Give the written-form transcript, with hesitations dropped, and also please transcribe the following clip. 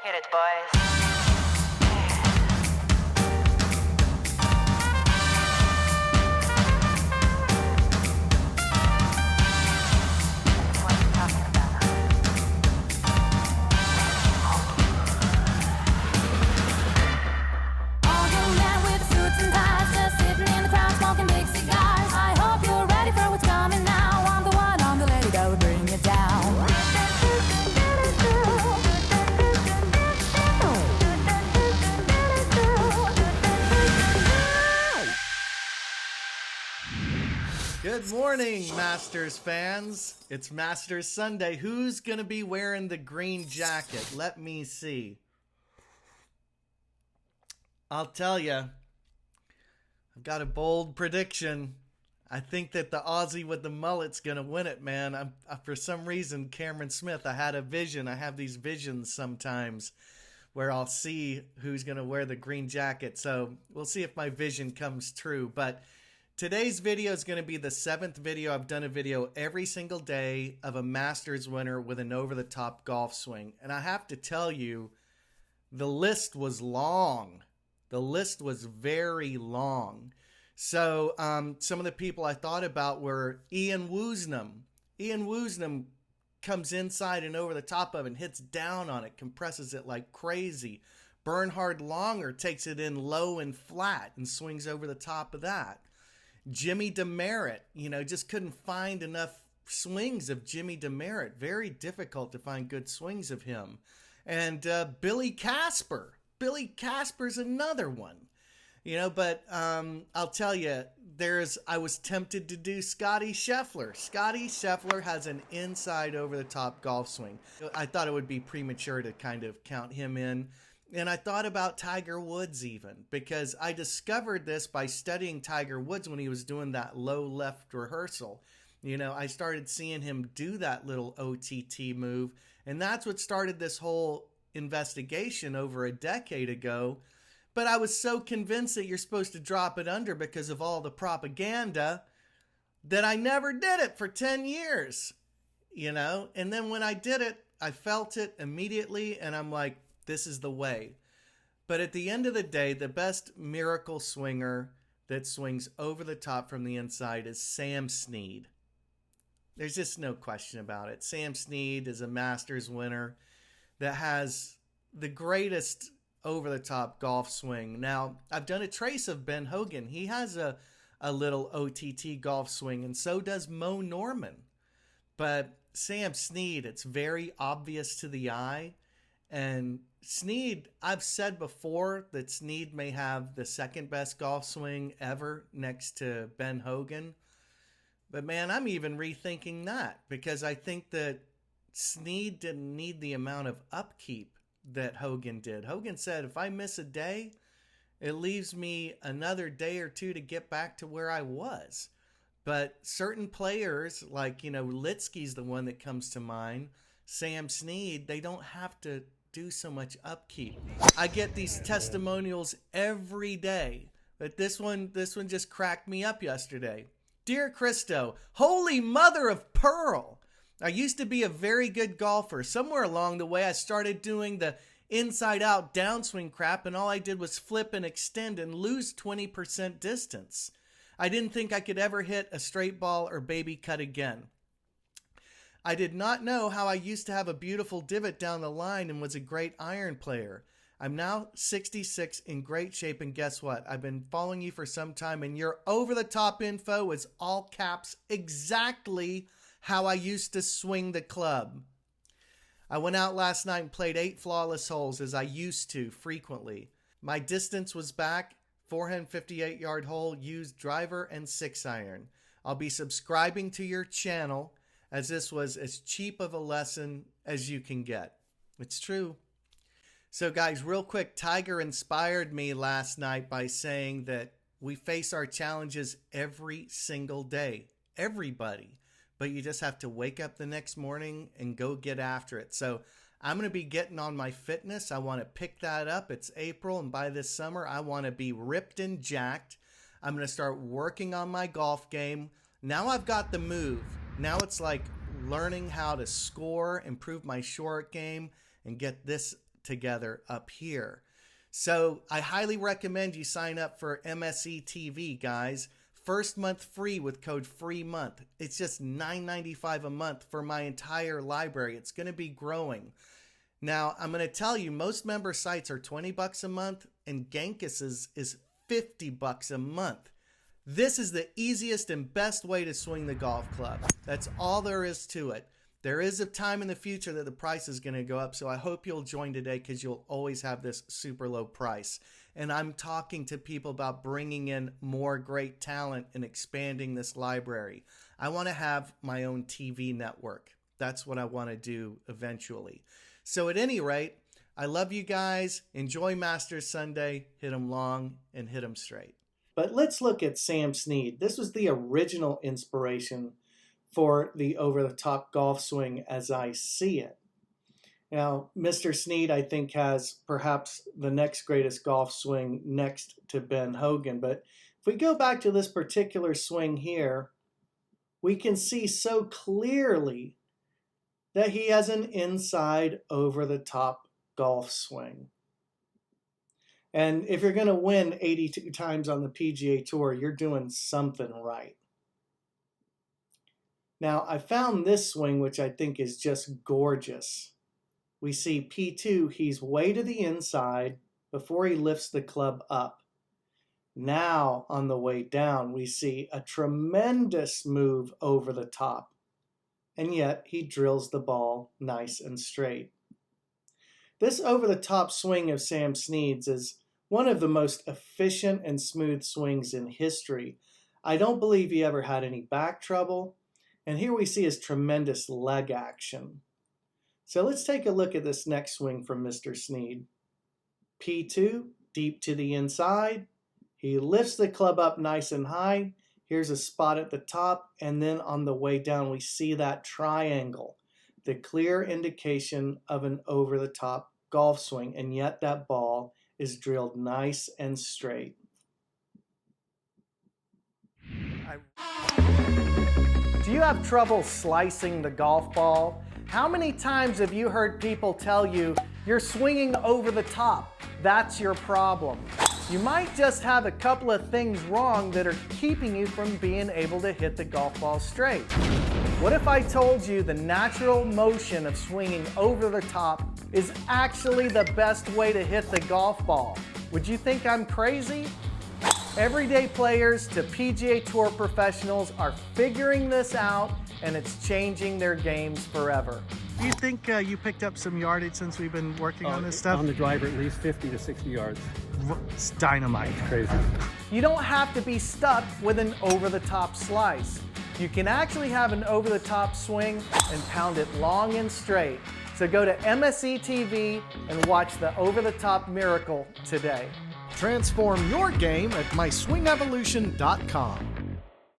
Hit it, boys. Good morning, Masters fans. It's Masters Sunday. Who's going to be wearing the green jacket? Let me see. I'll tell you, I've got a bold prediction. I think that the Aussie with the mullet's going to win it, man. For some reason, Cameron Smith, I had a vision. I have these visions sometimes where I'll see who's going to wear the green jacket. So we'll see if my vision comes true. But today's video is going to be the 7th video. I've done a video every single day of a Masters winner with an over-the-top golf swing. And I have to tell you, the list was long. The list was very long. So some of the people I thought about were Ian Woosnam. Ian Woosnam comes inside and over the top of it and hits down on it, compresses it like crazy. Bernhard Langer takes it in low and flat and swings over the top of that. Jimmy DeMerit, just couldn't find enough swings of Jimmy DeMerit. Very difficult to find good swings of him. And Billy Casper. Billy Casper's another one. But I'll tell you, I was tempted to do Scotty Scheffler. Scotty Scheffler has an inside over-the-top golf swing. I thought it would be premature to kind of count him in. And I thought about Tiger Woods even, because I discovered this by studying Tiger Woods when he was doing that low left rehearsal. I started seeing him do that little OTT move, and that's what started this whole investigation over a decade ago. But I was so convinced that you're supposed to drop it under because of all the propaganda that I never did it for 10 years, And then when I did it, I felt it immediately, and I'm like, this is the way. But at the end of the day, the best miracle swinger that swings over the top from the inside is Sam Snead. There's just no question about it. Sam Snead is a Masters winner that has the greatest over-the-top golf swing. Now, I've done a trace of Ben Hogan. He has a little OTT golf swing, and so does Mo Norman. But Sam Snead, it's very obvious to the eye. And Snead, I've said before that Snead may have the second best golf swing ever next to Ben Hogan. But man, I'm even rethinking that because I think that Snead didn't need the amount of upkeep that Hogan did. Hogan said, if I miss a day, it leaves me another day or two to get back to where I was. But certain players, like, Litsky's the one that comes to mind, Sam Snead, they don't have to do so much upkeep. I get these testimonials every day, but this one just cracked me up yesterday. Dear Christo, holy mother of pearl, I used to be a very good golfer. Somewhere along the way, I started doing the inside-out downswing crap, and all I did was flip and extend and lose 20% distance. I didn't think I could ever hit a straight ball or baby cut again. I did not know how I used to have a beautiful divot down the line and was a great iron player. I'm now 66 in great shape, and guess what? I've been following you for some time, and your over-the-top info is all caps exactly how I used to swing the club. I went out last night and played 8 flawless holes as I used to frequently. My distance was back, 458-yard hole, used driver and 6-iron. I'll be subscribing to your channel, as this was as cheap of a lesson as you can get. It's true. So guys, real quick, Tiger inspired me last night by saying that we face our challenges every single day. Everybody. But you just have to wake up the next morning and go get after it. So I'm going to be getting on my fitness. I want to pick that up. It's April, and by this summer, I want to be ripped and jacked. I'm going to start working on my golf game. Now I've got the move. Now it's like learning how to score, improve my short game, and get this together up here. So I highly recommend you sign up for MSE TV, guys. First month free with code FREEMONTH. It's just $9.95 a month for my entire library. It's going to be growing. Now, I'm going to tell you, most member sites are $20 a month, and Genghis is $50 a month. This is the easiest and best way to swing the golf club. That's all there is to it. There is a time in the future that the price is going to go up, so I hope you'll join today because you'll always have this super low price. And I'm talking to people about bringing in more great talent and expanding this library. I want to have my own TV network. That's what I want to do eventually. So at any rate, I love you guys. Enjoy Masters Sunday. Hit them long and hit them straight. But let's look at Sam Snead. This was the original inspiration for the over-the-top golf swing as I see it. Now, Mr. Snead, I think, has perhaps the next greatest golf swing next to Ben Hogan. But if we go back to this particular swing here, we can see so clearly that he has an inside over-the-top golf swing. And if you're going to win 82 times on the PGA Tour, you're doing something right. Now, I found this swing, which I think is just gorgeous. We see P2, he's way to the inside before he lifts the club up. Now, on the way down, we see a tremendous move over the top. And yet, he drills the ball nice and straight. This over-the-top swing of Sam Snead's is one of the most efficient and smooth swings in history. I don't believe he ever had any back trouble. And here we see his tremendous leg action. So let's take a look at this next swing from Mr. Snead. P2, deep to the inside. He lifts the club up nice and high. Here's a spot at the top. And then on the way down, we see that triangle, the clear indication of an over-the-top golf swing. And yet that ball is drilled nice and straight. Do you have trouble slicing the golf ball? How many times have you heard people tell you you're swinging over the top? That's your problem. You might just have a couple of things wrong that are keeping you from being able to hit the golf ball straight. What if I told you the natural motion of swinging over the top is actually the best way to hit the golf ball? Would you think I'm crazy? Everyday players to PGA Tour professionals are figuring this out, and it's changing their games forever. Do you think you picked up some yardage since we've been working on this stuff? On the driver, at least 50 to 60 yards. It's dynamite. It's crazy. You don't have to be stuck with an over-the-top slice. You can actually have an over-the-top swing and pound it long and straight. So go to MSE TV and watch the over-the-top miracle today. Transform your game at myswingevolution.com.